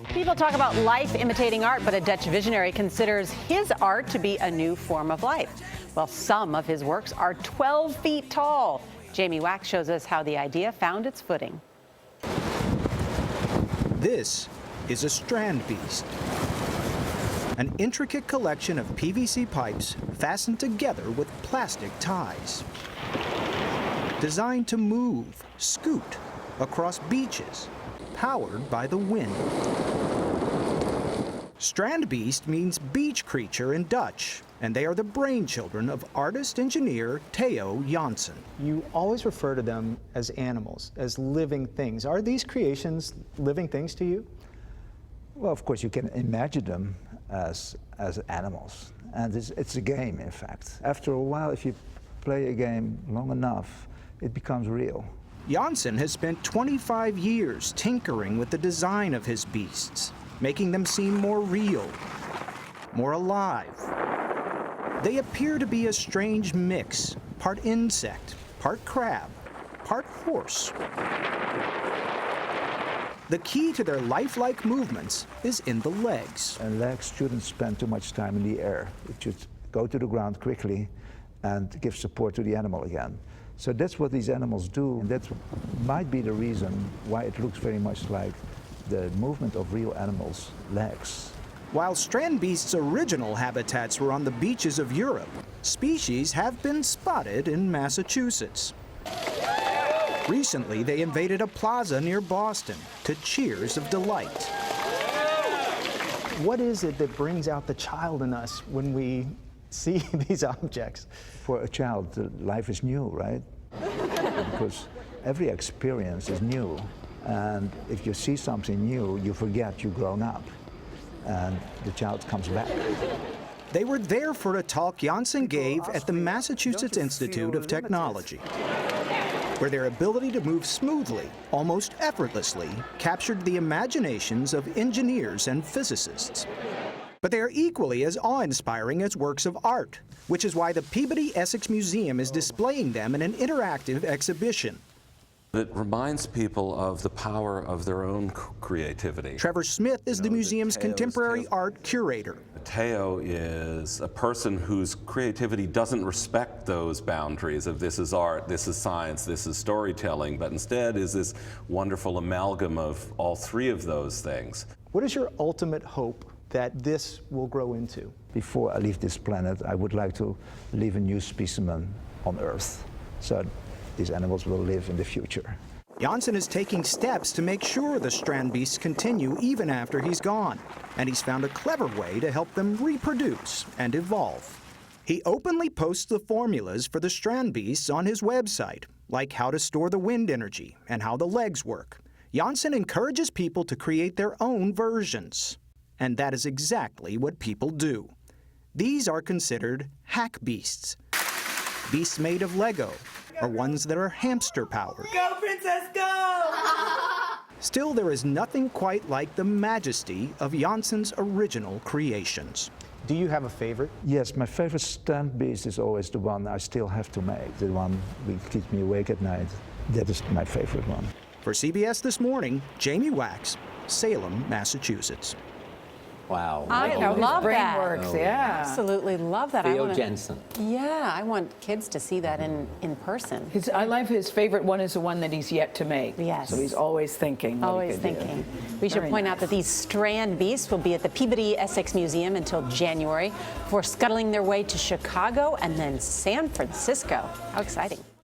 People talk about life imitating art, but a Dutch visionary considers his art to be a new form of life. Well, some of his works are 12 feet tall. Jamie Wax shows us how the idea found its footing. This is a Strandbeest, an intricate collection of PVC pipes fastened together with plastic ties, designed to move, scoot across beaches, powered by the wind. Strandbeest means beach creature in Dutch, and they are the brainchildren of artist-engineer Theo Jansen. You always refer to them as animals, as living things. Are these creations living things to you? Well, of course, you can imagine them as animals, and it's a game, in fact. After a while, if you play a game long enough, it becomes real. Jansen has spent 25 years tinkering with the design of his beasts, making them seem more real, more alive. They appear to be a strange mix, part insect, part crab, part horse. The key to their lifelike movements is in the legs. And legs shouldn't spend too much time in the air. It should go to the ground quickly and give support to the animal again. So that's what these animals do, and that might be the reason why it looks very much like the movement of real animals' legs. While Strandbeest's original habitats were on the beaches of Europe, species have been spotted in Massachusetts. Recently, they invaded a plaza near Boston to cheers of delight. What is it that brings out the child in us when we see these objects? For a child, life is new, right? Because every experience is new. And if you see something new, you forget you've grown up. And the child comes back. They were there for a talk Jansen gave at the Massachusetts Institute of Technology, where their ability to move smoothly, almost effortlessly, captured the imaginations of engineers and physicists. But they are equally as awe-inspiring as works of art, which is why the Peabody Essex Museum is displaying them in an interactive exhibition. It reminds people of the power of their own creativity. Trevor Smith is the museum's contemporary art curator. Theo is a person whose creativity doesn't respect those boundaries of this is art, this is science, this is storytelling, but instead is this wonderful amalgam of all three of those things. What is your ultimate hope that this will grow into? Before I leave this planet, I would like to leave a new specimen on Earth, so these animals will live in the future. Jansen is taking steps to make sure the Strandbeests continue even after he's gone, and he's found a clever way to help them reproduce and evolve. He openly posts the formulas for the Strandbeests on his website, like how to store the wind energy and how the legs work. Jansen encourages people to create their own versions, and that is exactly what people do. These are considered hack beasts, beasts made of Lego, or ones that are hamster-powered. Go, princess, go! Still, there is nothing quite like the majesty of Jansen's original creations. Do you have a favorite? Yes, my favorite Strandbeest is always the one I still have to make, the one that keeps me awake at night. That is my favorite one. For CBS This Morning, Jamie Wax, Salem, Massachusetts. Wow. I love that. Works, yeah. Absolutely love that. Theo Jansen. Yeah, I want kids to see that in person. I love his favorite one is the one that he's yet to make. Yes. So he's always thinking. Always thinking. We should point out that these Strandbeests will be at the Peabody Essex Museum until January before scuttling their way to Chicago and then San Francisco. How exciting.